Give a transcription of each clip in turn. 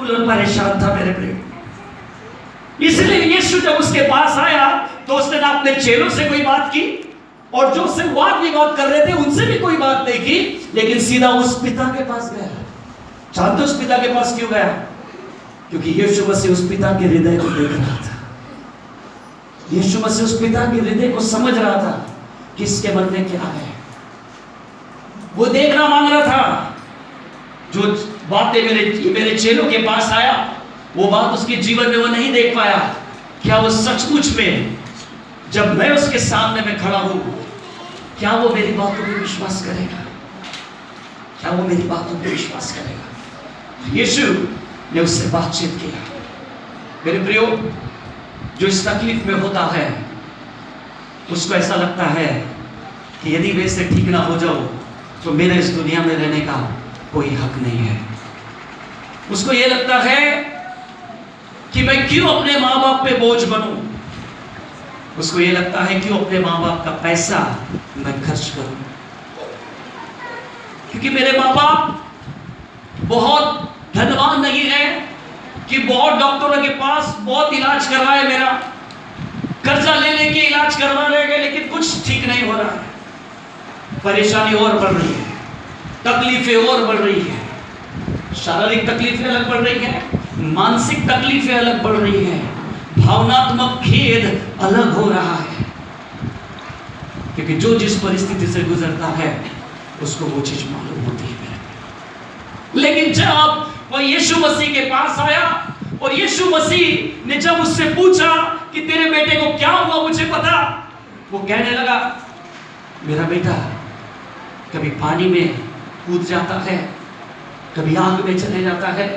और परेशान था मेरे प्रिय। इसलिए यीशु जब उसके पास आया तो उसने ना अपने चेलों से कोई बात की, और जो उससे वाद विवाद कर रहे थे उनसे भी कोई बात नहीं की, लेकिन सीधा उस पिता के पास गया। जानते उस पिता के पास क्यों गया? क्योंकि यीशु मसीह उस पिता के हृदय को देख रहा था। यीशु मसीह उस पिता के हृदय को समझ रहा था कि इसके मन में क्या है। वो देखना मांग रहा था। जो बातें मेरे चेलों के पास आया, वो बात उसके जीवन में वो नहीं देख पाया। क्या वो सचमुच में जब मैं उसके सामने में खड़ा हूं, क्या वो मेरी बातों पे विश्वास करेगा? क्या वो मेरी बातों पे विश्वास करेगा? यीशु ने उससे बातचीत किया। मेरे प्रियो, जो इस तकलीफ में होता है उसको ऐसा लगता है कि यदि मैं इससे ठीक ना हो जाऊं तो मेरा इस दुनिया में रहने का कोई हक नहीं है। उसको यह लगता है कि मैं क्यों अपने माँ बाप पे बोझ बनूं। उसको यह लगता है क्यों अपने माँ बाप का पैसा मैं खर्च करूं, क्योंकि मेरे माँ बाप बहुत धनवान नहीं है कि बहुत डॉक्टरों के पास बहुत इलाज करवाए, मेरा कर्जा ले लेके इलाज करवा रहे हैं, लेकिन कुछ ठीक नहीं हो रहा है। परेशानी और बढ़ रही है, तकलीफें और बढ़ रही है, शारीरिक तकलीफें अलग बढ़ रही है, मानसिक तकलीफें अलग बढ़ रही है, भावनात्मक खेद अलग हो रहा है। क्योंकि जो जिस परिस्थिति से गुजरता है उसको वो चीज मालूम होती है। लेकिन जब वो यीशु मसीह के पास आया और यीशु मसीह ने जब उससे पूछा कि तेरे बेटे को क्या हुआ मुझे पता, वो कहने लगा, मेरा बेटा कभी पानी में कूद जाता है, कभी आग में चले जाता है,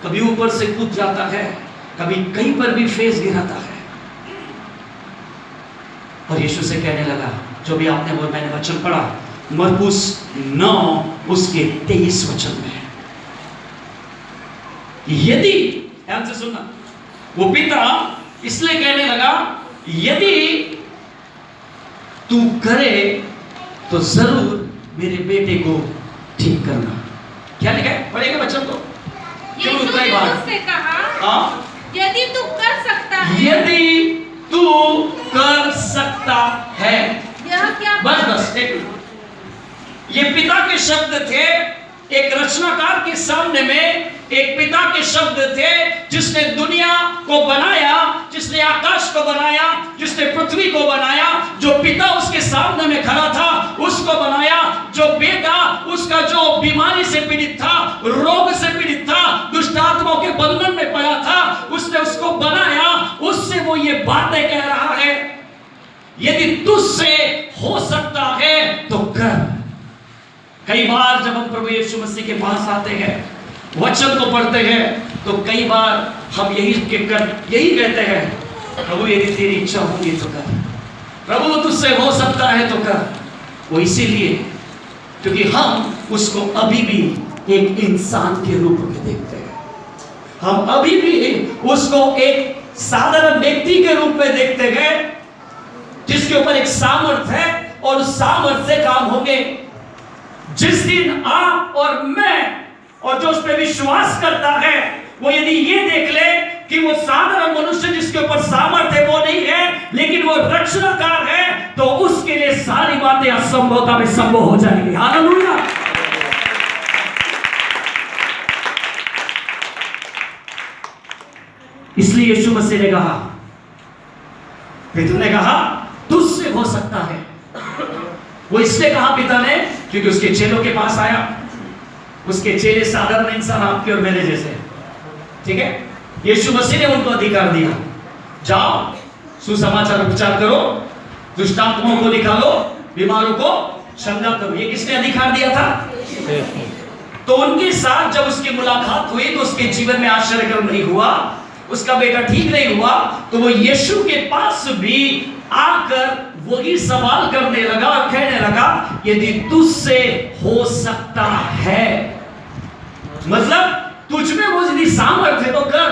कभी ऊपर से कूद जाता है, कभी कहीं पर भी फेस गिराता है। और यीशु से कहने लगा, जो भी आपने वो मैंने वचन पढ़ा, मरकुस 9 उसके 23 वचन में, यदि, ध्यान से सुनना, वो पिता इसलिए कहने लगा, यदि तू करे तो जरूर मेरे बेटे को ठीक करना। क्या लिखा है? पढ़ेगा बच्चों को। यीशु ने उससे कहा, यदि तू कर सकता है, यदि तू कर सकता है। यह क्या? बस एक, ये पिता के शब्द थे। एक रचनाकार के सामने में एक पिता के शब्द थे, जिसने दुनिया को बनाया, जिसने आकाश को बनाया, जिसने पृथ्वी को बनाया। जो पिता उसके सामने में खड़ा था उसको बनाया। जो बेटा उसका जो बीमारी से पीड़ित था, रोग से पीड़ित था, दुष्ट आत्माओं के बंधन में पड़ा था, उसने उसको बनाया। उससे वो ये बातें कह रहा है, यदि तुझसे हो सकता है तो कर। कई बार जब हम प्रभु यीशु मसीह के पास आते हैं, वचन को पढ़ते हैं, तो कई बार हम यही कहते हैं, प्रभु यदि तेरी इच्छा होगी तो कर, प्रभु तुझसे हो सकता है तो कर। वो इसीलिए क्योंकि हम उसको अभी भी एक इंसान के रूप में देखते हैं। हम अभी भी उसको एक साधारण व्यक्ति के रूप में देखते हैं, जिसके ऊपर एक सामर्थ्य है और उस सामर्थ्य से काम होंगे। जिस दिन आप और मैं और जो उस पर विश्वास करता है, वो यदि ये देख ले कि वो साधारण मनुष्य जिसके ऊपर सामर्थ्य वो नहीं है, लेकिन वो रचनाकार है, तो उसके लिए सारी बातें असंभवता में संभव हो जाएंगी। हालेलुया। इसलिए यीशु मसीह ने कहा, पिता ने कहा तुझसे हो सकता है। वो इसलिए कहा पिता ने क्योंकि उसके चेलों के पास आया। उसके चेले साधारण इंसान आपके और मेरे जैसे, ठीक है। यीशु मसीह ने उनको अधिकार दिया, जाओ सुसमाचार प्रचार करो, दुष्ट आत्माओं को निकालो, बीमारों को चंगा करो। ये किसने अधिकार दिया था? तो उनके साथ जब उसकी मुलाकात हुई तो उसके जीवन में आश्चर्यकरम नहीं हुआ, उसका बेटा ठीक नहीं हुआ, तो वो यीशु के पास भी आकर वही सवाल करने लगा और कहने लगा, यदि तुझसे हो सकता है, मतलब तुझ में वो यदि सामर्थ्य है तो कर,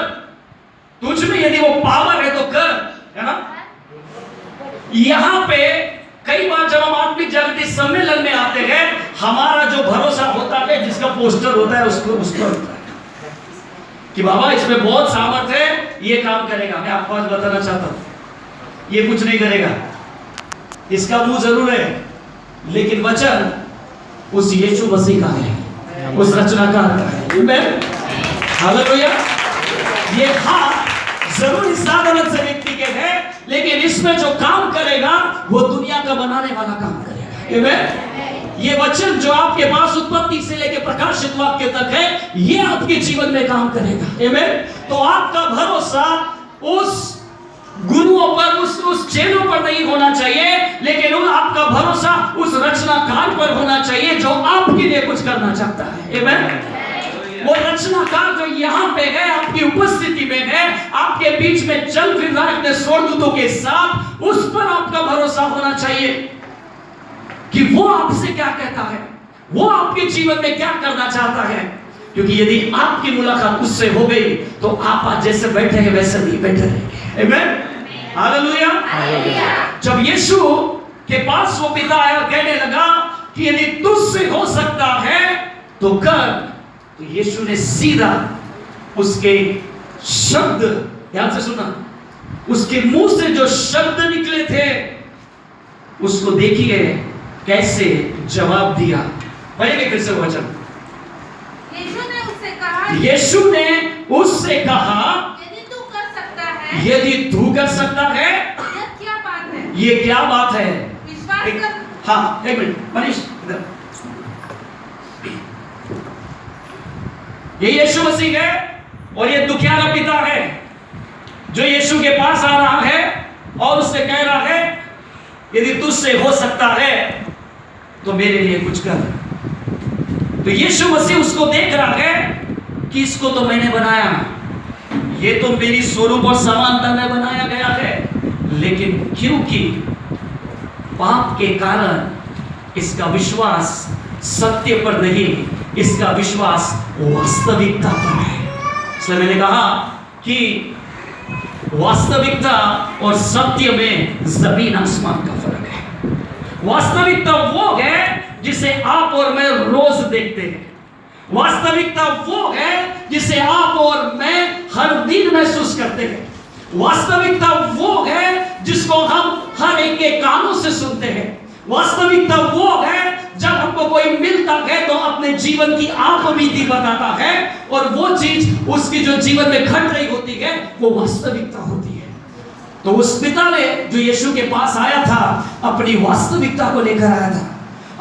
तुझ में यदि वो पावर है तो कर, है ना। यहां पे कई बार जब हम आत्मिक जागृति सम्मेलन में आते हैं, हमारा जो भरोसा होता है, जिसका पोस्टर होता है उसको होता है। कि बाबा इसमें बहुत सामर्थ्य है, ये काम करेगा। मैं आपको आज बताना चाहता हूं, ये कुछ नहीं करेगा। इसका मुंह जरूर है, लेकिन वचन उस यीशु मसीह का है, उस रचनाकार का है। आमीन, हालेलुया। ये हाथ जरूर इस अदालत से व्यक्ति के है, लेकिन इसमें जो काम करेगा वो दुनिया का बनाने वाला काम करेगा। आमीन। ये वचन जो आपके पास उत्पत्ति से लेकर प्रकाशित वाक्य तक है, ये आपके जीवन में काम करेगा। आमीन। तो आपका भरोसा उस गुरुओं पर, उस चेलों पर नहीं होना चाहिए, लेकिन आपका भरोसा उस रचनाकार पर होना चाहिए जो आपके लिए कुछ करना चाहता है। आमीन। वो रचनाकार जो यहाँ पे है, आपकी उपस्थिति में है, आपके बीच में चल फिर रहा है अपने स्वर्गदूतों के साथ, उस पर आपका भरोसा होना चाहिए कि वो आपसे क्या कहता है, वो आपके जीवन में क्या करना चाहता है। क्योंकि यदि आपकी मुलाकात उससे हो गई तो आप आज जैसे बैठे हैं वैसे नहीं बैठे रहेंगे। आमीन, हालेलुया। जब यीशु के पास वो पिता आया, कहने लगा कि यदि तुझसे हो सकता है तो कर, तो यीशु ने सीधा उसके शब्द, ध्यान से सुना, उसके मुंह से जो शब्द निकले थे उसको देखिए कैसे जवाब दिया। पढ़ेंगे फिर से वचन। यीशु ने उससे कहा, यदि तू कर सकता है, यदि तू कर सकता है, यह क्या बात है? ये क्या बात है? विश्वास कर। हाँ, एक मिनट मनीष इधर। ये यीशु मसीह है और ये दुखियारा पिता है जो यीशु के पास आ रहा है और उससे कह रहा है यदि तुझसे हो सकता है तो मेरे लिए कुछ कर। तो यीशु मसीह उसको देख रहा है कि इसको तो मैंने बनाया, ये तो मेरी स्वरूप और समानता में बनाया गया है, लेकिन क्योंकि पाप के कारण इसका विश्वास सत्य पर नहीं, इसका विश्वास वास्तविकता पर है। इसलिए मैंने कहा कि वास्तविकता और सत्य में जमीन आसमान का फर्क है। वास्तविकता वो है जिसे आप और मैं रोज देखते हैं। वास्तविकता वो है जिसे आप और मैं हर दिन महसूस करते हैं। वास्तविकता वो है जिसको हम हर एक के कानों से सुनते हैं। वास्तविकता वो है जब हमको कोई मिलता है तो अपने जीवन की आप बीती बताता है, और वो चीज उसकी जो जीवन में घट रही होती है वो वास्तविकता होती है। तो उस पिता ने जो यीशु के पास आया था अपनी वास्तविकता को लेकर आया था,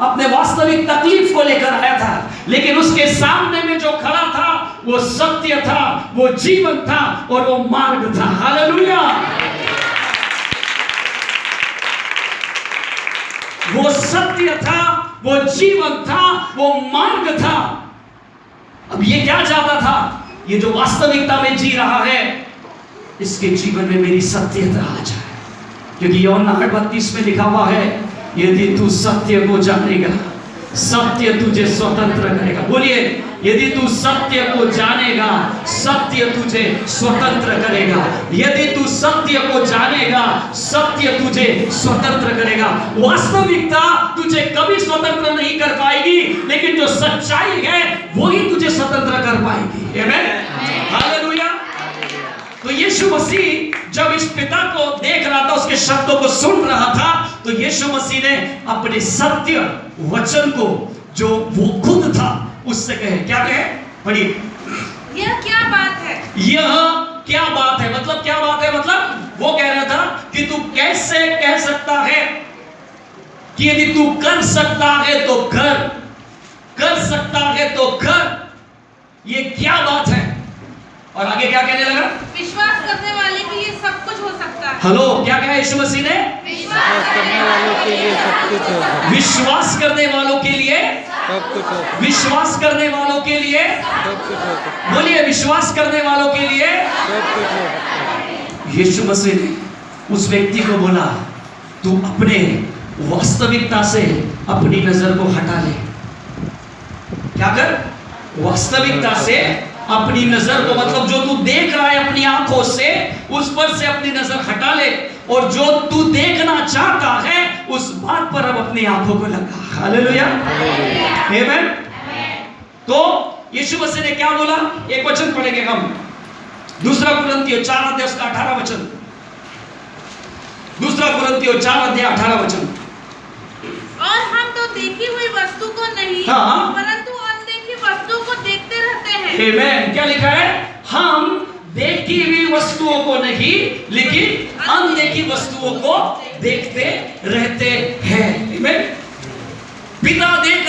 अपने वास्तविक तकलीफ को लेकर आया था, लेकिन उसके सामने में जो खड़ा था वो सत्य था, वो जीवन था और वो मार्ग था। हालेलुया। वो सत्य था, वो जीवन था, वो मार्ग था। अब ये क्या चाहता था? ये जो वास्तविकता में जी रहा है इसके जीवन में मेरी सत्यता आ जाए, क्योंकि यूहन्ना 8:32 में लिखा हुआ है यदि तू सत्य को जानेगा सत्य तुझे स्वतंत्र करेगा। बोलिए, यदि तू सत्य को जानेगा सत्य तुझे स्वतंत्र करेगा। यदि तू सत्य को जानेगा सत्य तुझे स्वतंत्र करेगा। वास्तविकता तुझे कभी स्वतंत्र नहीं कर पाएगी, लेकिन जो सच्चाई है वही तुझे स्वतंत्र कर पाएगी। आमीन, हालेलुया। तो यीशु मसीह जब इस पिता को देख रहा था, उसके शब्दों को सुन रहा था, तो यीशु मसीह ने अपने सत्य वचन को जो वो खुद था उससे कहे। क्या कहे? पढ़िए। यह क्या बात है? यह क्या बात है? मतलब क्या बात है? मतलब वो कह रहा था कि तू कैसे कह सकता है कि यदि तू कर सकता है तो कर सकता है तो कर। ये क्या बात है? और आगे क्या कहने लगा? विश्वास करने वाले के लिए सब कुछ हो सकता है। हेलो, क्या कहा यीशु मसीह ने? विश्वास करने वालों के लिए सब कुछ हो सकता है। विश्वास करने वालों के लिए सब कुछ हो, विश्वास करने वालों के लिए सब कुछ हो सकता है, बोलिए, विश्वास करने वालों के लिए सब कुछ हो सकता है। यीशु मसीह ने उस व्यक्ति को बोला, तू अपने वास्तविकता से अपनी नजर को हटा ले। क्या कर? वास्तविकता से अपनी नजर को, मतलब जो तू देख रहा है अपनी आंखों से, उस पर से अपनी नजर हटा ले, और जो तू देखना चाहता है उस बात पर अब अपनी आंखों को लगा। हालेलुया, आमीन। तो यीशु मसीह ने क्या बोला? एक वचन पढ़ेंगे हम, दूसरा कुरिन्थियों 4 अध्याय उसका 18 वचन। दूसरा कुरिन्थियों 4 अध्याय 18 वचन। और हम तो देखी हुई वस्तु को नहीं, हाँ। परंतु अनदेखी वस्तु को देखते रहते हैं। आमेन। क्या लिखा है? हम देखी हुई वस्तुओं को नहीं, लेकिन अनदेखी वस्तुओं को देखते रहते हैं। आमेन। पिता देख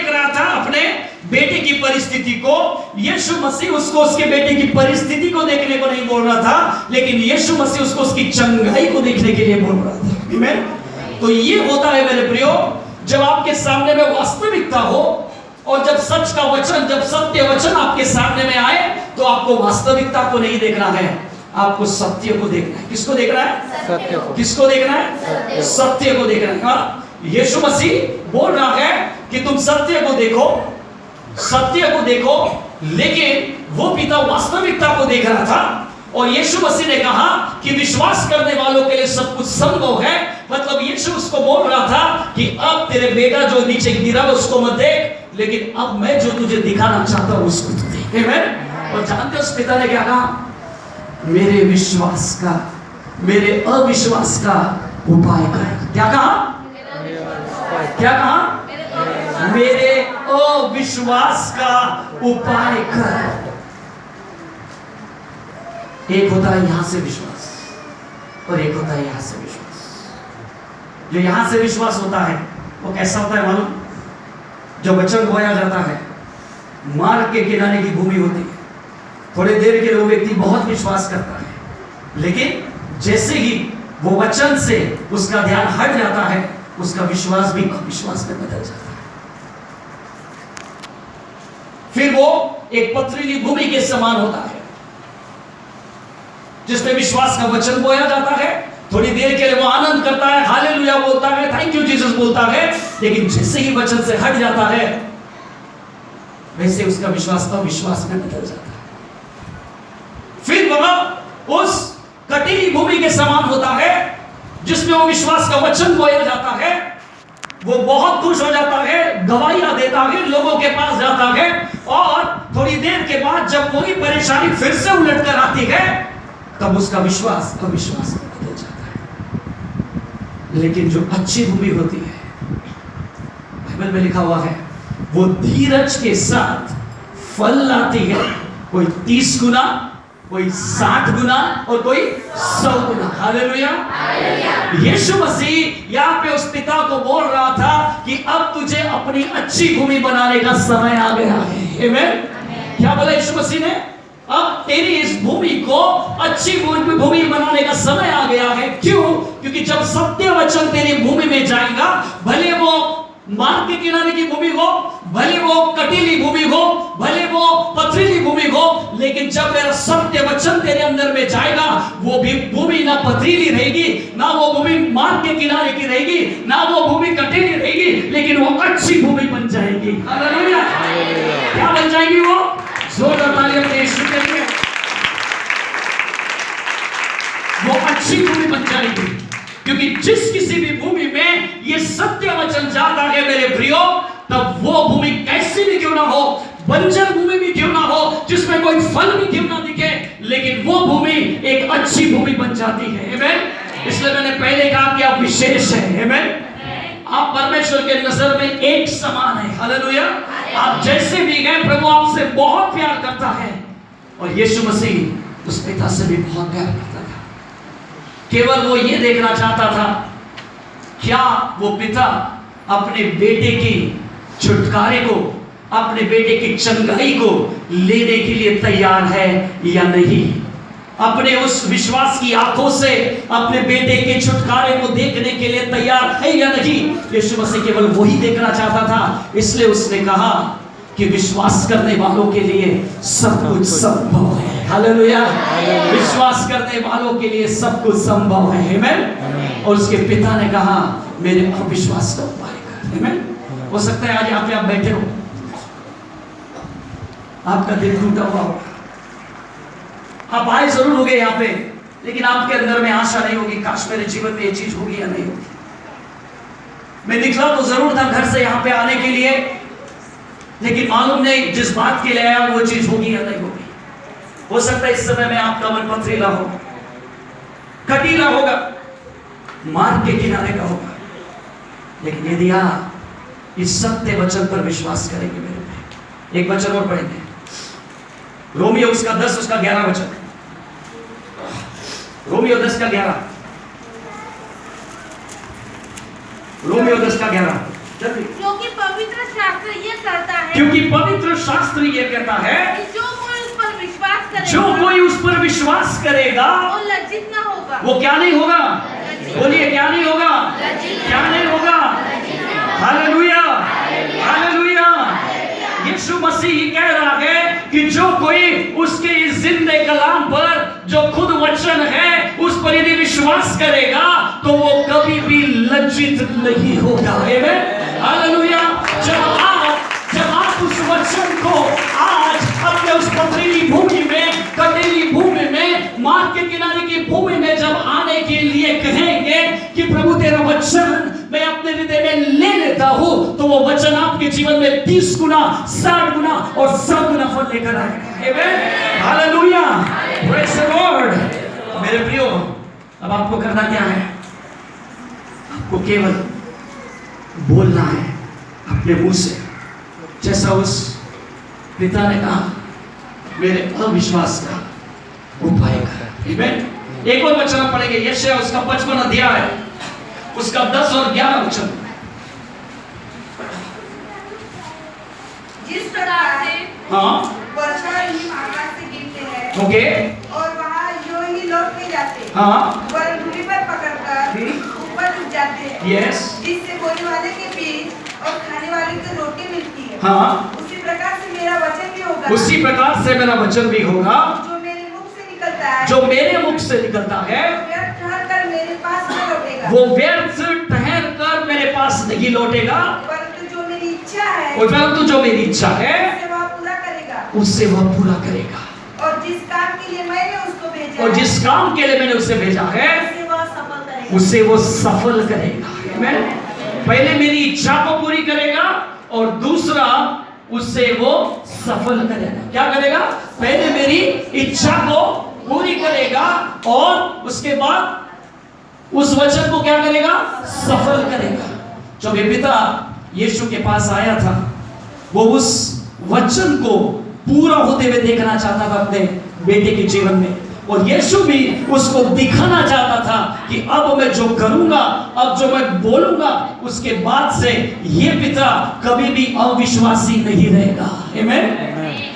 रहा था अपने बेटे की परिस्थिति को। यीशु मसीह उसको उसके बेटे की परिस्थिति को देखने को नहीं बोल रहा था, लेकिन यीशु मसीह उसको उसकी चंगाई को देखने के लिए बोल रहा था। आमीन। तो ये होता है मेरे प्रियो, जब आपके सामने में वास्तविकता हो और जब सच का वचन, जब सत्य वचन आपके सामने में आए, तो आपको वास्तविकता को नहीं देखना है, आपको सत्य को देखना है। किसको देखना है? सत्य को। किसको देखना है? सत्य को देखना है। यीशु मसीह बोल रहा है कि तुम सत्य को देखो, सत्य को देखो, लेकिन वो पिता वास्तविकता को देख रहा था। और यीशु मसीह ने कहा कि विश्वास करने वालों के लिए सब कुछ संभव है। मतलब यीशु उसको बोल रहा था कि अब तेरे बेटा जो नीचे गिरा उसको मत देख, लेकिन अब मैं जो तुझे दिखाना चाहता हूं उसको तू देख। आमीन। और जानते हो उस पिता ने क्या कहा? मेरे विश्वास का, मेरे अविश्वास का उपाय कर। क्या कहा? क्या कहा? मेरे अविश्वास का उपाय कर। एक होता है यहां से विश्वास और एक होता है यहां से विश्वास। जो यहां से विश्वास होता है वो कैसा होता है मालूम? जो वचन बोया जाता है, मार्ग के किनारे की भूमि होती है। थोड़ी देर के लिए वो व्यक्ति बहुत विश्वास करता है, लेकिन जैसे ही वो वचन से उसका ध्यान हट जाता है, उसका विश्वास भी अविश्वास में बदल जाता है। फिर वो एक पथरीली भूमि के समान होता है, जिसमें विश्वास का वचन बोया जाता है। थोड़ी देर के लिए वो आनंद करता है, हालेलुया बोलता है, थैंक यू जीसस बोलता है, लेकिन जैसे ही वचन से हट जाता है, वैसे उसका विश्वास अविश्वास में बदल जाता है। फिर वह उस कटीली भूमि के समान होता है, जिसमें वो विश्वास का वचन बोया जाता है। वो बहुत खुश हो जाता है, गवाहियां देता है, लोगों के पास जाता है, और थोड़ी देर के बाद जब वही परेशानी फिर से उलट कर आती है, तब उसका विश्वास अविश्वास में बदल जाता है। लेकिन जो अच्छी भूमि होती है, बाइबल में लिखा हुआ है, वो धीरज के साथ फल लाती है। कोई 30 गुना, कोई 60 गुना और कोई 100 गुना। हालेलुया। यीशु मसीह यहाँ पे उस पिता को बोल रहा था कि अब तुझे अपनी अच्छी भूमि बनाने का समय आ गया है। आमीन। क्या बोला यीशु मसीह ने? अब तेरी इस भूमि को अच्छी भूमि बनाने का समय आ गया है। क्यों? क्योंकि जब सत्य वचन तेरी भूमि में जाएगा, भले वो मार्ग के किनारे की भूमि हो, भले वो कटीली भूमि हो, भले वो पथरीली भूमि हो, लेकिन जब मेरा सत्य वचन तेरे अंदर में जाएगा, वो भी भूमि ना पथरीली रहेगी, ना वो भूमि मार्ग के किनारे की रहेगी, ना वो भूमि कटीली रहेगी, लेकिन वो अच्छी भूमि बन जाएगी। हालेलुया। क्या बन जाएगी वो? जोरदार तालियां अपने यीशु के लिए। वो अच्छी भूमि बन जाएगी, क्योंकि जिस किसी भी भूमि में ये सत्य वचन जाता है मेरे प्रियो, तब वो भूमि कैसी भी क्यों ना हो, बंजर भूमि भी क्यों ना हो, जिसमें कोई फल भी क्यों ना दिखे, लेकिन वो भूमि एक अच्छी भूमि बन जाती है। आमीन। इसलिए मैंने पहले कहा कि आप विशेष हैं। आमीन। आप परमेश्वर के नजर में एक समान है। हालेलुया। आप जैसे भी हैं, प्रभु आपसे बहुत प्यार करता है, और यीशु मसीह उस पिता से भी बहुत प्यार करता था। केवल वो ये देखना चाहता था, क्या वो पिता अपने बेटे की छुटकारे को, अपने बेटे की चंगाई को लेने के लिए तैयार है या नहीं। अपने उस विश्वास की आंखों से अपने बेटे के छुटकारे को देखने के लिए तैयार है या नहीं। यीशु मसीह केवल वही देखना चाहता था, इसलिए उसने कहा कि विश्वास करने वालों के लिए सब कुछ संभव है। हालेलुया। विश्वास करने वालों के लिए सब कुछ संभव है। आमीन। और उसके पिता ने कहा, मेरे अविश्वास का उपाय कर। आमीन। हो सकता है आज यहाँ पे आप बैठे हो, आपका दिल टूटा हुआ हो, आप आए जरूर होंगे यहाँ पे, लेकिन आपके अंदर में आशा नहीं होगी, काश मेरे जीवन में ये चीज होगी या नहीं होगी। मैं निकला तो जरूर था घर से यहाँ पे आने के लिए, लेकिन मालूम नहीं जिस बात के लिए आया वो चीज होगी या नहीं होगी। हो सकता है इस समय में आपका मन पथरीला हो, कटीला होगा, मार्ग के किनारे का होगा, लेकिन यदि आप इस सत्य वचन पर विश्वास करेंगे, मेरे भाई, एक वचन और पढ़ेंगे, रोमियो उसका 10 उसका 11 वचन, रोमियो 10 का 11, रोमियो 10 का 11, क्योंकि पवित्र शास्त्र ये कहता है, क्योंकि पवित्र शास्त्र ये कहता है कि जो कोई उस पर विश्वास करेगा, जो कोई उस पर विश्वास करेगा वो लज्जित न होगा। वो क्या नहीं होगा? बोलिए, क्या नहीं होगा? क्या नहीं होगा? Hallelujah, hallelujah. यीशु मसीह कह रहा है कि जो कोई उसके इस जिंदे कलाम पर, जो खुद वचन है, उस पर यदि विश्वास करेगा तो वो कभी भी लज्जित नहीं होगा। आमीन, हालेलुया। जब आप उस वचन को आज अपने उस पथरीली भूमि में, कटीली भूमि में, मार्ग के किनारे की भूमि में जब आने के लिए कहेंगे कि प्रभु तेरा वचन मैं अपने हृदय में ले लेता हूं, तो वो वचन आपके जीवन में 30 गुना, 60 गुना और 100 गुना फल लेकर आएगा। आमीन, हालेलुया, प्रेज़ द लॉर्ड। मेरे प्रियो, अब आपको करना क्या है? आपको केवल बोलना है अपने मुंह से, जैसा उस पिता ने कहा, मेरे अविश्वास का उपाय कर। आमीन। एक और वचन हम पढ़ेंगे, यशायाह उसका 55 अध्याय, उसका 10 और 11 वचन। जिस प्रकार से हाँ, वर्षा हिम आकाश से गिरते हैं ओके, और वहाँ यूं ही लौट नहीं जाते, हाँ, वह धूलि पर पकड़कर ऊपर उठ जाते हैं, यस, जिससे बोलने वाले के बीच और खाने वाले को रोटी मिलती है। हाँ, उसी प्रकार से मेरा वचन भी होगा, उसी प्रकार से मेरा वचन भी होगा जो मेरे मुख से निकलता है, जो मेरे मुख से निकलता है, व्यर्थ ठहरकर मेरे पास न लौटेगा, वो व्यर्थ ठहर कर मेरे पास नहीं लौटेगा, परंतु जो मेरी इच्छा है और परंतु जो मेरी इच्छा है उसे वह पूरा करेगा, उससे वह पूरा करेगा। और जिस काम के लिए मैंने उसको भेजा और है, जिस काम के लिए मैंने उसे भेजा है, उसे वह सफल करेगा। उसे वो सफल करेगा। आमीन। पहले मेरी इच्छा को पूरी करेगा और दूसरा उससे वो सफल करेगा। क्या करेगा? पहले मेरी इच्छा को पूरी करेगा और उसके बाद उस वचन को क्या करेगा? सफल करेगा। जब ये पिता यीशु के पास आया था, वो उस वचन को पूरा होते हुए देखना चाहता था अपने बेटे के जीवन में, और यीशु भी उसको दिखाना चाहता था कि अब मैं जो करूंगा, अब जो मैं बोलूंगा, उसके बाद से ये पिता कभी भी अविश्वासी नहीं रहेगा। आमीन।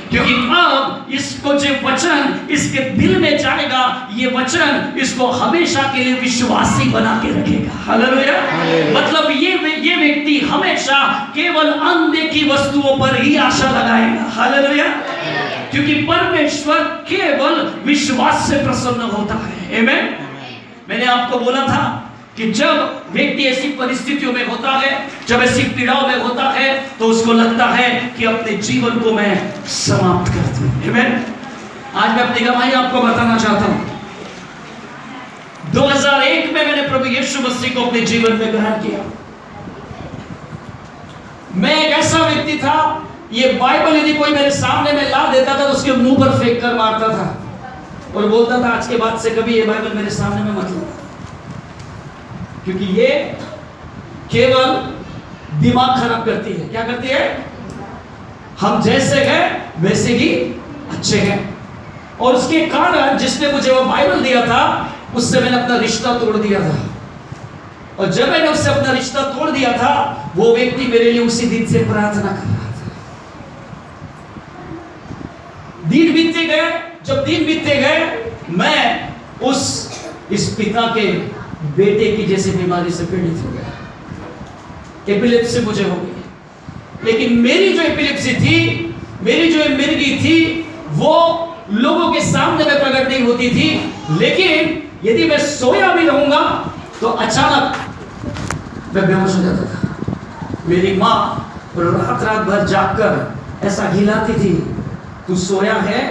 क्योंकि अब इसको जो वचन इसके दिल में जाएगा, ये वचन इसको हमेशा के लिए विश्वासी बना के रखेगा। हालेलुया। मतलब ये व्यक्ति हमेशा केवल अनदेखी वस्तुओं पर ही आशा लगाएगा। हालेलुया। क्योंकि परमेश्वर केवल विश्वास से प्रसन्न होता है। आमीन। मैंने आपको बोला था कि जब व्यक्ति ऐसी परिस्थितियों में होता है, जब ऐसी पीड़ाओं में होता है, तो उसको लगता है कि अपने जीवन को मैं समाप्त कर दूं। आमीन। आज मैं अपनी गवाही आपको बताना चाहता हूं। 2001 में मैंने प्रभु यीशु मसीह को अपने जीवन में ग्रहण किया। मैं एक ऐसा व्यक्ति था, ये बाइबल यदि कोई मेरे सामने में ला देता था तो उसके मुंह पर फेंक कर मारता था और बोलता था आज के बाद से कभी ये बाइबल मेरे सामने में मत ला, क्योंकि ये केवल दिमाग खराब करती है। क्या करती है? हम जैसे हैं वैसे ही अच्छे हैं। और उसके कारण जिसने मुझे वो बाइबल दिया था, उससे मैंने अपना रिश्ता तोड़ दिया था। और जब मैंने उससे अपना रिश्ता तोड़ दिया था, वो व्यक्ति मेरे लिए उसी दिन से प्रार्थना कर रहा था। दिन बीतते गए, जब दिन बीतते गए, मैं इस पिता के बेटे की जैसी बीमारी से पीड़ित हो गया। एपिलेप्सी मुझे हो गई। लेकिन मेरी जो एपिलेप्सी थी, मेरी जो मिर्गी थी, वो लोगों के सामने में प्रकट नहीं होती थी। लेकिन यदि मैं सोया भी रहूंगा तो अचानक मैं बेहोश हो जाता था। मेरी माँ रात भर जागकर ऐसा हिलाती थी, तू सोया है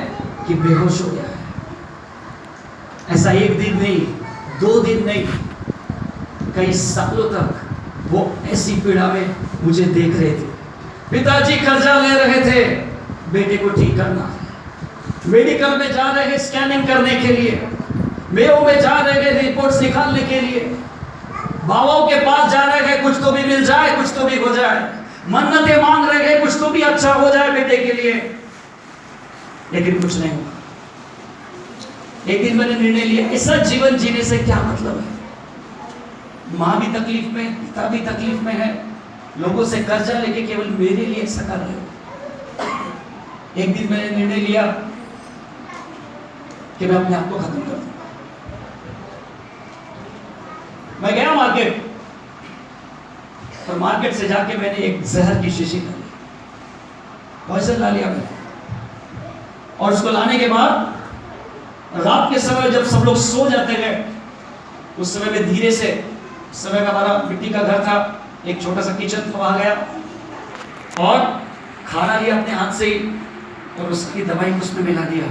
कि बेहोश हो गया है। ऐसा एक दिन नहीं, 2 दिन नहीं, कई सालों तक वो ऐसी पीड़ा में मुझे देख रहे थे। पिताजी कर्जा ले रहे थे बेटे को ठीक करना है, मेडिकल में जा रहे हैं स्कैनिंग करने के लिए, मेयो में जा रहे हैं रिपोर्ट्स निकालने के लिए, बाबाओं के पास जा रहे हैं कुछ तो भी मिल जाए, कुछ तो भी हो जाए, मन्नतें मांग रहे हैं कुछ तो भी अच्छा हो जाए बेटे के लिए, लेकिन कुछ नहीं हुआ। एक दिन मैंने निर्णय लिया, ऐसा जीवन जीने से क्या मतलब है? माँ भी तकलीफ में, पिता भी तकलीफ में है, लोगों से कर्जा लेके केवल मेरे लिए ऐसा कर रहे हो। एक दिन मैंने निर्णय लिया कि मैं अपने आप को खत्म कर दूं। मैं गया मार्केट, और मार्केट से जाके मैंने एक जहर की शीशी ला ली, पॉइजन ला लिया मैंने, और उसको लाने के बाद रात के समय जब सब लोग सो जाते हैं, उस समय में धीरे से, उस समय में हमारा मिट्टी का घर था, एक छोटा सा किचन था, वहां गया और खाना लिया अपने हाथ से ही, और उसकी दवाई उसमें मिला दिया।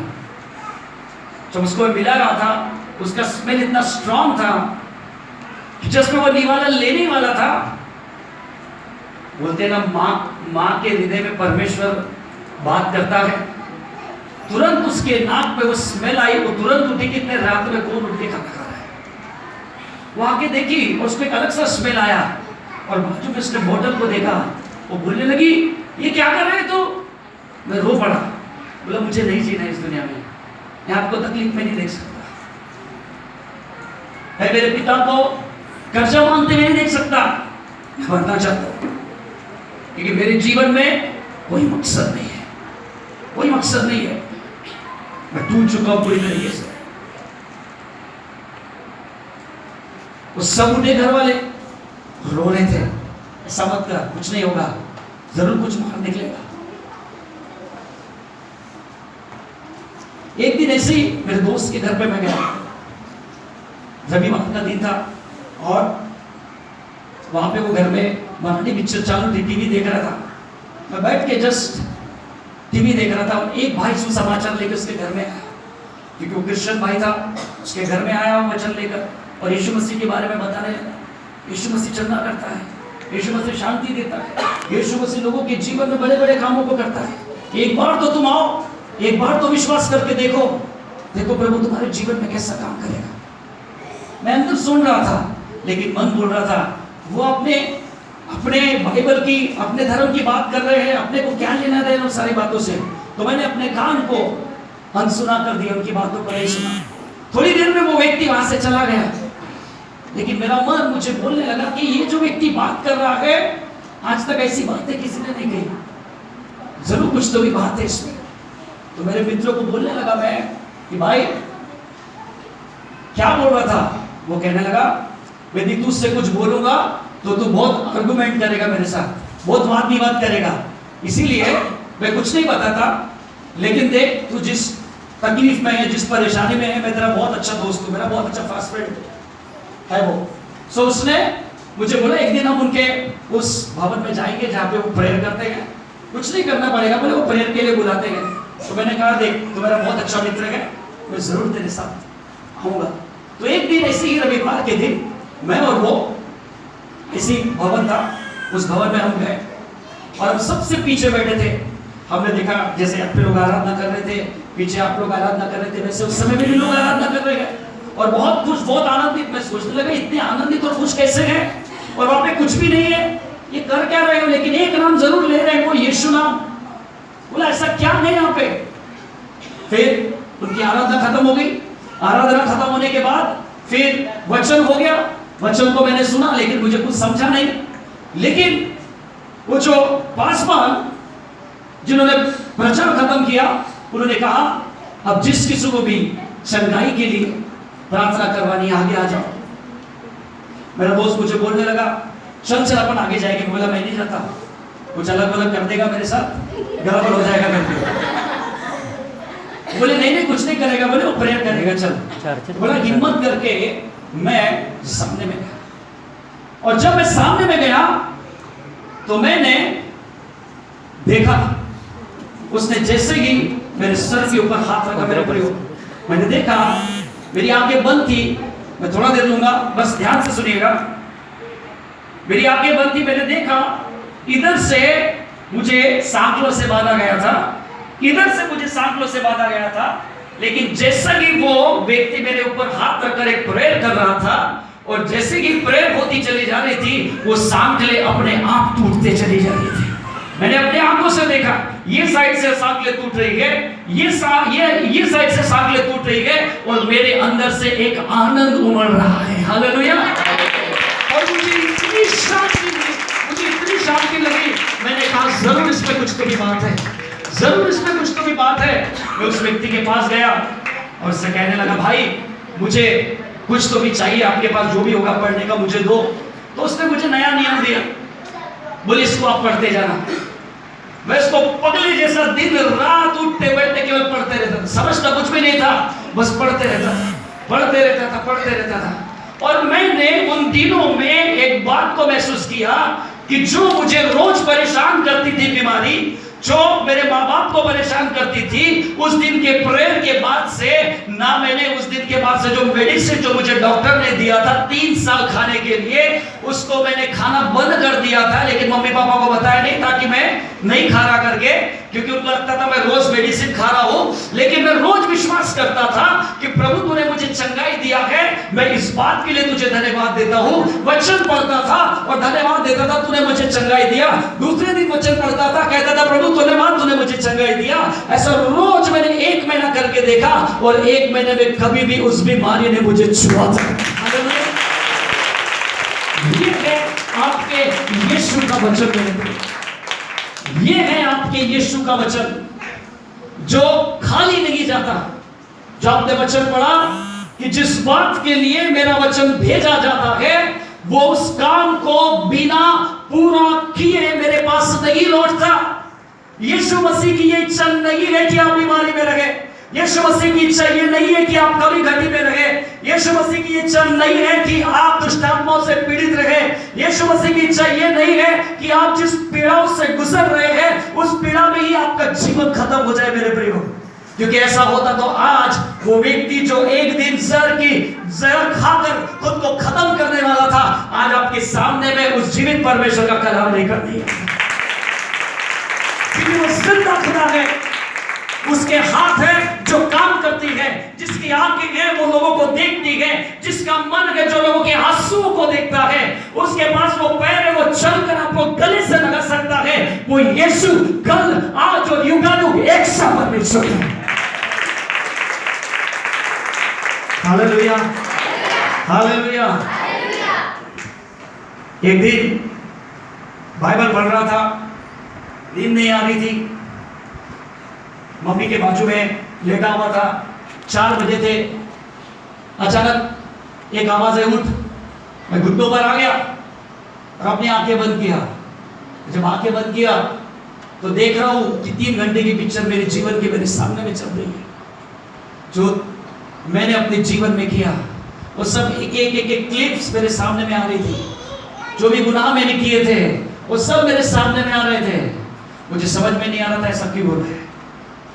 जब उसको मिला रहा था, उसका स्मेल इतना स्ट्रांग था कि जिसमें वो निवाला लेने वाला था, बोलते ना माँ के हृदय में परमेश्वर बात करता है, तुरंत उसके नाक पे वो स्मेल आई, वो तुरंत उठी कि इतने रात में कौन उठ के खाना खा रहा है। वो आके देखी और उसको एक अलग सा स्मेल आया, और बाजू में उसने बोतल को देखा, वो बोलने लगी ये क्या कर रहे तू? मैं रो पड़ा, बोला मुझे नहीं जीना इस दुनिया में, मैं आपको तकलीफ में नहीं देख सकता, मैं मेरे पिता को कर्जा मांगते हुए नहीं देख सकता, मैं मरना चाहता हूं, क्योंकि मेरे जीवन में कोई मकसद नहीं है, कोई मकसद नहीं है, मैं टूट चुका हूं पूरी तरीके से। वो सब उठे घर वाले रो रहे थे, ऐसा मत कर, कुछ नहीं होगा, जरूर कुछ बाहर निकलेगा। एक दिन ऐसे ही मेरे दोस्त के घर पे मैं गया, रविवार का दिन था, और वहां पे वो घर में मराठी पिक्चर चालू थी, टीवी देख रहा था, मैं बैठ के जस्ट टीवी देख रहा था, और एक भाई सुसमाचार लेकर उसके घर में आया, क्योंकि वो क्रिश्चियन भाई था, उसके घर में आया वचन लेकर, और यीशु मसीह के बारे में बताने लगा। यीशु मसीह चलना करता है, यीशु मसीह शांति देता है, यीशु मसीह लोगों के जीवन में बड़े बड़े कामों को करता है। एक बार तो तुम आओ, एक बार तो विश्वास करके देखो, देखो प्रभु तुम्हारे जीवन में कैसा काम करेगा। मैं अंदर सुन रहा था, लेकिन मन बोल रहा था वो अपने बाइबल की, अपने धर्म की बात कर रहे हैं, अपने को क्या लेना देना उन सारी बातों से। तो मैंने अपने कान को अनसुना कर दिया, उनकी बातों को नहीं सुना। थोड़ी देर में वो व्यक्ति वहां से चला गया, लेकिन मेरा मन मुझे बोलने लगा कि ये जो व्यक्ति बात कर रहा है, आज तक ऐसी बातें किसी ने नहीं कही, जरूर कुछ तो भी बात है इसमें। तो मेरे मित्रों को बोलने लगा मैं कि भाई क्या बोल रहा था? वो कहने लगा यदि तुझसे कुछ बोलूंगा तो तू बहुत आर्गुमेंट करेगा मेरे साथ, बहुत वाद विवाद करेगा, इसीलिए मैं कुछ नहीं बताता, लेकिन देख तू जिस तकलीफ में है, जिस परेशानी में है, मैं तेरा बहुत अच्छा दोस्त हूँ, मेरा बहुत अच्छा फास्ट फ्रेंड है वो। सो उसने मुझे बोला एक दिन हम उनके उस भवन में जाएंगे जहाँ पे वो प्रेयर करते हैं, कुछ नहीं करना पड़ेगा, बोले वो प्रेयर के लिए बुलाते हैं। तो मैंने कहा देख तू मेरा बहुत अच्छा मित्र है, मैं जरूर तेरे साथ आऊंगा। तो एक दिन ऐसे ही रविवार के दिन मैं और वो इसी भवन था, उस भवन में हम गए और हम सबसे पीछे बैठे थे। हमने देखा जैसे आप लोग आराधना कर रहे थे, पीछे आप लोग आराधना कर रहे थे, वैसे उस समय भी लोग आराधना कर रहे हैं और बहुत खुश, बहुत आनंदित। मैं सोचने लगा इतने आनंदित और खुश कैसे हैं, और वहां पे कुछ भी नहीं है, ये कर क्या रहे हो, लेकिन एक नाम जरूर ले रहे हैं, वो यीशु नाम। बोला ऐसा क्या है यहाँ पे। फिर उनकी आराधना खत्म हो गई। आराधना खत्म होने के बाद फिर वचन हो गया। वचन को मैंने सुना, लेकिन मुझे कुछ समझा नहीं। लेकिन वो जो पासवान जिन्होंने प्रचार खत्म किया, उन्होंने कहा अब जिस किसी को भी चंगाई के लिए प्रार्थना करवानी है आगे आ जाओ। मेरा दोस्त मुझे बोलने लगा चल चल अपन आगे जाएंगे। बोला मैं नहीं जाता, कुछ अलग अलग कर देगा मेरे साथ, गड़बड़ हो जाएगा करके। बोले नहीं नहीं कुछ नहीं करेगा, बोले वो प्रेयर करेगा चल। बोला हिम्मत करके मैं सामने में गया, और जब मैं सामने में गया तो मैंने देखा उसने जैसे ही मेरे सर के ऊपर हाथ रखा मेरे ऊपर, मैंने देखा, मेरी आंखें बंद थी। मैं थोड़ा देर लूंगा, बस ध्यान से सुनिएगा। मेरी आंखें बंद थी, मैंने देखा इधर से मुझे सांकलों से बांधा गया था इधर से मुझे सांकलों से बांधा गया था, लेकिन जैसा कि वो व्यक्ति मेरे ऊपर हाथ रखकर एक प्रेयर कर रहा था, और जैसे कि प्रेयर होती चली जा रही थी, वो सांकले अपने आप टूटते चली जा रही थी। मैंने अपने आंखों से देखा, ये साइड से सांकले टूट रही है, ये साइड से सांकले टूट रही है, और मेरे अंदर से एक आनंद उमड़ रहा है। हालेलुया। और मुझे इतनी शांति लगी, मैंने कहा जरूर इसमें कुछ तो भी बात है, जरूर इसमें कुछ तो भी बात है। मैं उस व्यक्ति के पास गया और उससे कहने लगा, भाई मुझे कुछ तो भी चाहिए, आपके पास जो भी होगा पढ़ने का मुझे दो। तो उसने मुझे नया नियम दिया, बोले इसको आप पढ़ते जाना। मैं इसको पगले जैसा दिन रात उठते बैठते केवल पढ़ते रहता था, समझता कुछ भी नहीं था, बस पढ़ते रहता था। और मैंने उन दिनों में एक बात को महसूस किया कि जो मुझे रोज परेशान करती थी बीमारी, जो मेरे माँ बाप को परेशान करती थी, उस दिन के प्रेयर के बाद से ना मैंने उस दिन के बाद से जो मेडिसिन जो मुझे डॉक्टर ने दिया था 3 साल खाने के लिए, उसको मैंने खाना बंद कर दिया था। लेकिन मम्मी पापा को बताया नहीं था कि मैं नहीं खा रहा करके, क्योंकि उनको लगता था मैं रोज मेडिसिन खा रहा हूं। लेकिन मैं रोज विश्वास करता था कि प्रभु तूने मुझे चंगाई दिया है, मैं इस बात के लिए तुझे धन्यवाद देता हूं। वचन पढ़ता था और धन्यवाद देता था, तूने मुझे चंगाई दिया। दूसरे दिन वचन पढ़ता था, कहता था प्रभु धन्यवाद तूने मुझे चंगाई दिया। ऐसा रोज मैंने 1 महीना करके देखा, और 1 महीने में कभी भी उस बीमारी ने मुझे छुआ था। ये है आपके यीशु का वचन, ये है आपके यीशु का वचन जो खाली नहीं जाता। जो आपने वचन पढ़ा कि जिस बात के लिए मेरा वचन भेजा जाता है, वो उस काम को बिना पूरा किए मेरे पास नहीं लौटता। यीशु मसीह की ये इच्छा नहीं है कि आप बीमारी में रहे। यीशु मसीह की इच्छा ये नहीं है कि आप कभी घटी में रहे। यीशु मसीह की इच्छा नहीं है कि आप दुष्ट आत्माओं से पीड़ित रहे। यीशु मसीह की इच्छा ये नहीं है कि आप जिस पीड़ाओं से गुजर रहे हैं, उस पीड़ा में ही आपका जीवन खत्म हो जाए मेरे प्रियो। क्योंकि ऐसा होता तो आज वो व्यक्ति जो एक दिन जहर खाकर खुद को खत्म करने वाला था, आज आपके सामने में उस जीवित परमेश्वर का कलाम लेकर नहीं है। क्योंकि वो जिंदा खुदा है, उसके हाथ है जो काम करती है, जिसकी आंखें हैं वो लोगों को देखती है, जिसका मन है जो लोगों के आंसुओं को देखता है, उसके पास वो पैर है, वो चलकर आपको गले से लगा सकता है। वो यीशु कल आज और युगानुग एक सा परमेश्वर है। Hallelujah, hallelujah. एक दिन बाइबल पढ़ रहा था, नींद नहीं आ रही थी, मम्मी के बाजू में लेटा हुआ था, 4 बजे थे। अचानक एक आवाज है, उठ। मैं घुटनों पर आ गया और अपनी आंखें बंद किया। जब आंखें बंद किया तो देख रहा हूं कि 3 घंटे की पिक्चर मेरे जीवन के मेरे सामने में चल रही है। जो मैंने अपने जीवन में किया वो सब एक क्लिप्स मेरे सामने में आ रही थी। जो भी गुनाह मैंने किए थे वो सब मेरे सामने में आ रहे थे। मुझे समझ में नहीं आ रहा था ऐसा क्यों हो रहा है,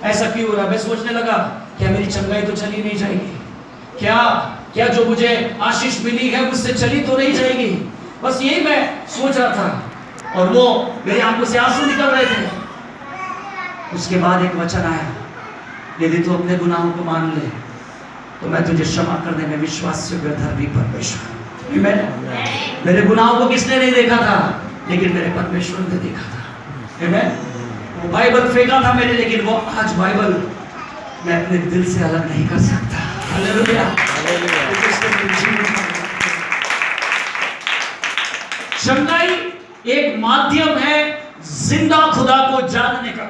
ऐसा क्यों हो रहा है। मैं सोचने लगा क्या मेरी चंगाई तो चली नहीं जाएगी, क्या जो मुझे आशीष मिली है मुझसे चली तो नहीं जाएगी। बस यही मैं सोच रहा था और वो मेरी आंखों से आंसू निकल रहे थे। उसके बाद एक वचन आया, यदि तू अपने गुनाहों को मान ले तो मैं तुझे क्षमा करने में विश्वास योग्य धर्मी परमेश्वर। मेरे गुनाहों को किसने नहीं देखा था, लेकिन मेरे परमेश्वर ने देखा था। वो बाइबल फेंका था मैंने, लेकिन वो आज बाइबल मैं अपने दिल से अलग नहीं कर सकता। हालेलुया। चंगाई एक माध्यम है जिंदा खुदा को जानने का।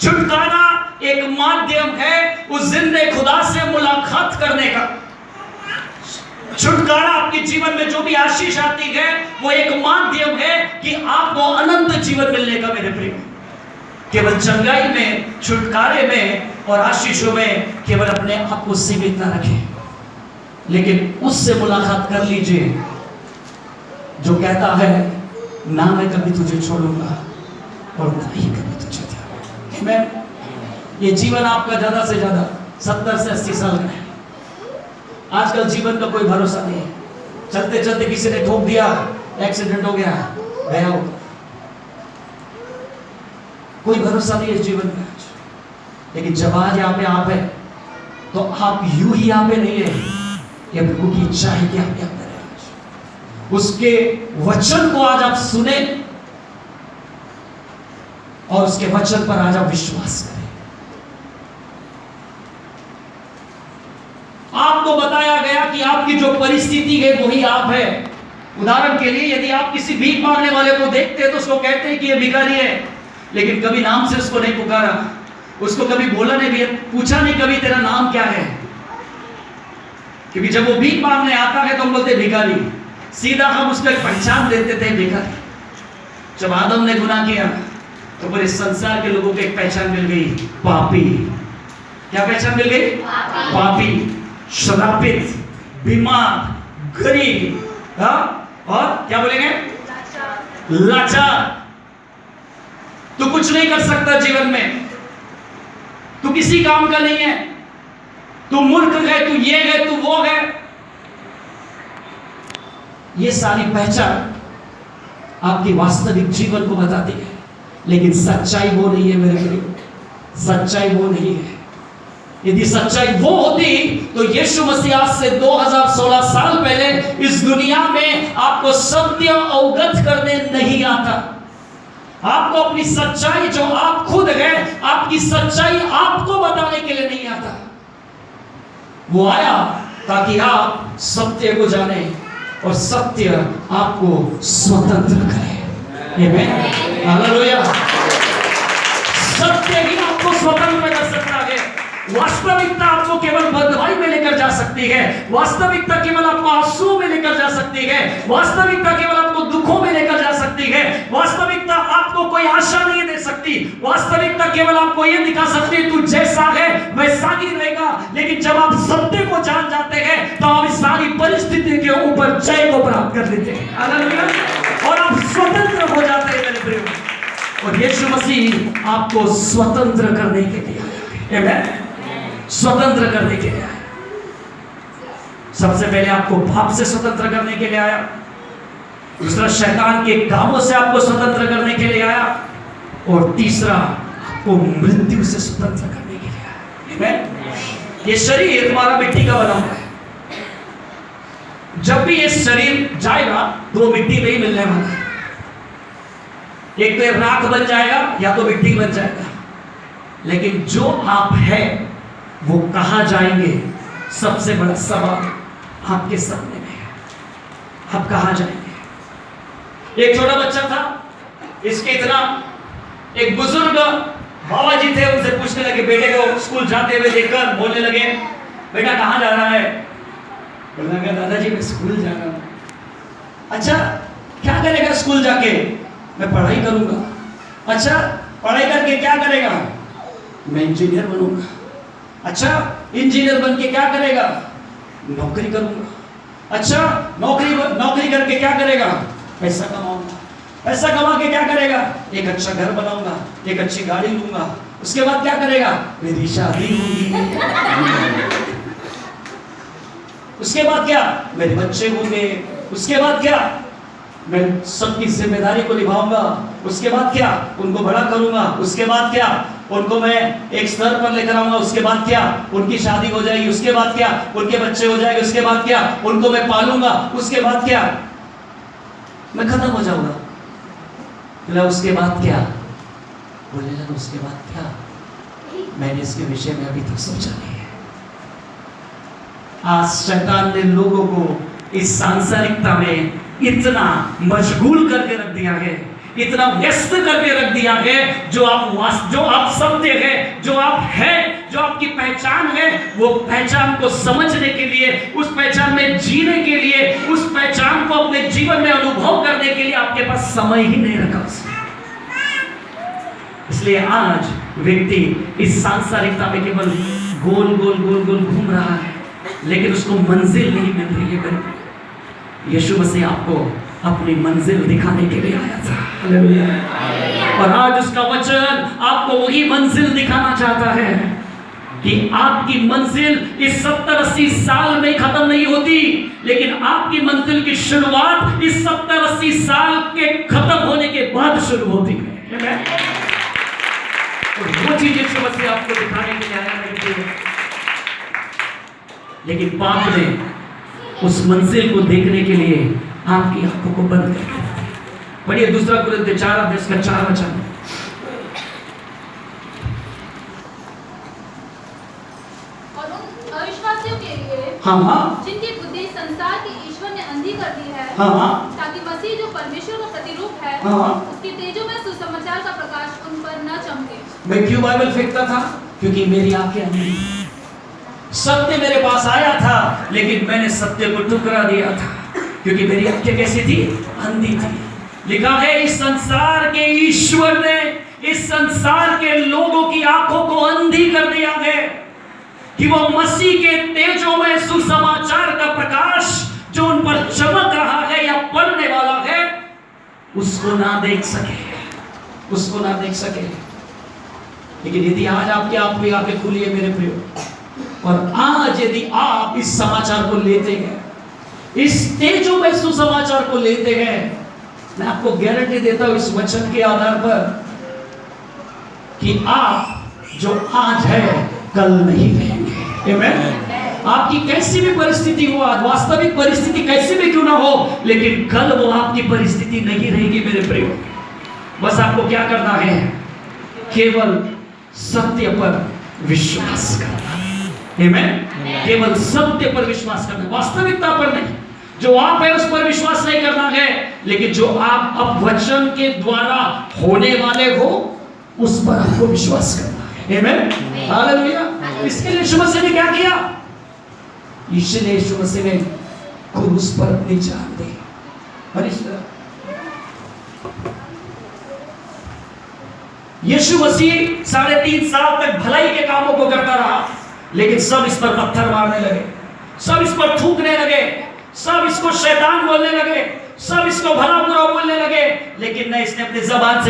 छुटकारा एक माध्यम है उस जिंदे खुदा से मुलाकात करने का। छुटकारा आपके जीवन में जो भी आशीष आती है वो एक माध्यम है कि आपको अनंत जीवन मिलने का। मेरे प्रिय, केवल चंगाई में, छुटकारे में और आशीषों में केवल अपने आप को सीमित ना रखें, लेकिन उससे मुलाकात कर लीजिए जो कहता है ना मैं कभी तुझे छोड़ूंगा और ना ही कभी तुझे त्यागूंगा। मैं ये जीवन आपका ज्यादा से ज्यादा 70 से 80 साल का है। आजकल जीवन का कोई भरोसा नहीं है। चलते चलते किसी ने ठोक दिया, एक्सीडेंट हो गया, कोई भरोसा नहीं है इस जीवन में। लेकिन जब आज यहाँ पे आप है तो आप यूं ही यहाँ पे नहीं है, ये प्रभु की इच्छा है कि आप यहाँ पे रहे। उसके वचन को आज आप सुने और उसके वचन पर आज आप विश्वास करें। आपको बताया गया कि आपकी जो परिस्थिति है वही आप है। उदाहरण के लिए यदि आप किसी भीख मांगने वाले को देखते हैं तो उसको कहते हैं कि ये भिखारी है, लेकिन कभी नाम से उसको नहीं पुकारा, उसको कभी बोला नहीं, पूछा नहीं कभी तेरा नाम क्या है। क्योंकि जब वो भीख मांगने आता है तो हम बोलते भिखारी, सीधा हम उसको पहचान देते थे भिखारी। जब आदम ने गुनाह किया तो पूरे संसार के लोगों को एक पहचान मिल गई, पापी। क्या पहचान मिल गई? पापी, श्रापित, बीमार, गरीब, और क्या बोलेंगे? लाचार। तू कुछ नहीं कर सकता जीवन में, तू किसी काम का नहीं है, तू मूर्ख है, तू ये है, तू वो है। ये सारी पहचान आपकी वास्तविक जीवन को बताती है, लेकिन सच्चाई वो नहीं है मेरे भाइयों, सच्चाई वो नहीं है। यदि सच्चाई वो होती तो यीशु मसीह आज से 2016 साल पहले इस दुनिया में आपको सत्य अवगत करने नहीं आता। आपको अपनी सच्चाई जो आप खुद है, आपकी सच्चाई आपको बताने के लिए नहीं आता। वो आया ताकि आप सत्य को जाने और सत्य आपको स्वतंत्र करे। आमीन, हालेलुया। सत्य ही आपको स्वतंत्र कर सकता है। वास्तविकता आपको केवल बदवाई में लेकर जा सकती है, वास्तविकता केवल आपको आंसू में लेकर जा सकती है, वास्तविकता केवल आपको दुखों में लेकर जा सकती है, वास्तविकता आपको कोई आशा नहीं दे सकती, वास्तविकता केवल आपको यह दिखा सकती है तू जैसा है वैसा ही रहेगा। लेकिन जब आप सत्य को जान जाते हैं तो आप इस सारी परिस्थिति के ऊपर जय को प्राप्त कर लेते हैं, हालेलुया, और आप स्वतंत्र हो जाते हैं मेरे प्रिय। और यीशु मसीह आपको स्वतंत्र करने के लिए आया, आमीन, स्वतंत्र करने के लिए आया। सबसे पहले आपको पाप से स्वतंत्र करने के लिए आया, दूसरा शैतान के कामों से आपको स्वतंत्र करने के लिए आया, और तीसरा आपको मृत्यु से स्वतंत्र करने के लिए आया। ये शरीर तुम्हारा मिट्टी का बना हुआ है। जब भी ये शरीर जाएगा तो मिट्टी में ही मिलने वाला है। एक तो राख बन जाएगा या तो मिट्टी बन जाएगा, लेकिन जो आप है वो कहां जाएंगे, सबसे बड़ा सवाल आपके सामने में है। आप कहां जाएंगे? एक छोटा बच्चा था, इसके इतना एक बुजुर्ग बाबा जी थे, उनसे पूछने लगे, बेटे को स्कूल जाते हुए देखकर बोलने लगे, बेटा कहां जा रहा है? बोलने लगा, दादाजी मैं स्कूल जा रहा हूं। अच्छा क्या करेगा स्कूल जाके? मैं पढ़ाई करूंगा। अच्छा पढ़ाई करके क्या करेगा? मैं इंजीनियर बनूंगा। अच्छा इंजीनियर बन के क्या करेगा? नौकरी करूंगा। अच्छा नौकरी करके क्या करेगा? पैसा कमाऊंगा। पैसा कमा के क्या करेगा? एक अच्छा घर बनाऊंगा, एक अच्छी गाड़ी लूंगा। उसके बाद क्या करेगा? मेरी शादी होगी। उसके बाद क्या? मेरे बच्चे होंगे। उसके बाद क्या? मैं सबकी जिम्मेदारी को निभाऊंगा। उसके बाद क्या? उनको बड़ा करूंगा। उसके बाद क्या? उनको मैं एक स्तर पर लेकर आऊंगा। उसके बाद क्या? उनकी शादी हो जाएगी। उसके बाद क्या? उनके बच्चे हो जाएंगे। उसके बाद क्या? उनको मैं पालूंगा। उसके बाद क्या? मैं खत्म हो जाऊंगा। बोला उसके बाद क्या? बोले लगा उसके बाद क्या? मैंने इसके विषय में अभी तक सोचा नहीं है। आज शैतान ने लोगों को इस सांसारिकता में इतना मशगूल करके रख दिया है, इतना व्यस्त करके रख दिया है, जो आप सत्य है, जो आप है, जो आपकी पहचान है, वो पहचान को समझने के लिए, उस पहचान में जीने के लिए, उस पहचान को अपने जीवन में अनुभव करने के लिए आपके पास समय ही नहीं रखा उसने। इसलिए आज व्यक्ति इस सांसारिकता में केवल गोल गोल गोल गोल घूम रहा है, लेकिन उसको मंजिल नहीं मिल रही है। यीशु मसीह आपको अपनी मंजिल दिखाने के लिए आया था, हालेलुया। और आज उसका वचन आपको वही मंजिल दिखाना चाहता है कि आपकी मंजिल इस 70-80 साल में खत्म नहीं होती, लेकिन आपकी मंजिल की शुरुआत इस 70-80 साल के खत्म होने के बाद शुरू होती है। वो चीज यीशु मसीह आपको दिखाने के लिए आया है। लेकिन पाप ने उस मंजिल को देखने के लिए आपकी आंखों को बंद कर दिया। पढ़िए 2 कुरिन्थियों 4:4 और उन अविश्वासियों के लिए हाँ जिनकी बुद्धि संसार की ईश्वर ने अंधी कर दी है, हाँ ताकि मसीह जो परमेश्वर का प्रतिरूप है, हाँ। उसकी तेजो में सुसमाचार का प्रकाश उन पर न चमके। मैं क्यों बाइबल फेंकता था? क्योंकि मेरी आंखें अंधी। सत्य मेरे पास आया था, लेकिन मैंने सत्य को ठुकरा दिया था, क्योंकि मेरी आंखें कैसी थी? अंधी थी। लिखा है इस संसार के ईश्वर ने इस संसार के लोगों की आंखों को अंधी कर दिया है, कि वो मसीह के तेजों में सुसमाचार का प्रकाश जो उन पर चमक रहा है या पड़ने वाला है, उसको ना देख सके, उसको ना देख सके। लेकिन यदि आज आपकी आंखें खुली है मेरे प्रियो, और आज यदि आप इस समाचार को लेते हैं, इस तेजों में सुसमाचार को लेते हैं, मैं आपको गारंटी देता हूं इस वचन के आधार पर कि आप जो आज है कल नहीं रहेंगे। आमीन। आपकी कैसी भी परिस्थिति हो, आज वास्तविक परिस्थिति कैसी भी क्यों ना हो, लेकिन कल वो आपकी परिस्थिति नहीं रहेगी मेरे प्रियो। बस आपको क्या करना है? केवल सत्य पर विश्वास करना। आमीन। केवल सत्य पर विश्वास करना, वास्तविकता पर नहीं। जो आप है उस पर विश्वास नहीं करना है, लेकिन जो आप अब वचन के द्वारा होने वाले हो उस पर आपको विश्वास करना है। आमीन। हालेलुया। इसके लिए यीशु मसीह ने क्या किया? इसलिए यीशु मसीह ने क्रूस पर अपनी जान दी। और इस यीशु मसीह 3.5 साल तक भलाई के कामों को करता रहा, लेकिन सब इस पर पत्थर मारने लगे, सब इस पर थूकने लगे, सब इसको शैतान बोलने लगे, सब इसको भला बुरा बोलने लगे, लेकिन न इसने अपनी ज़बान से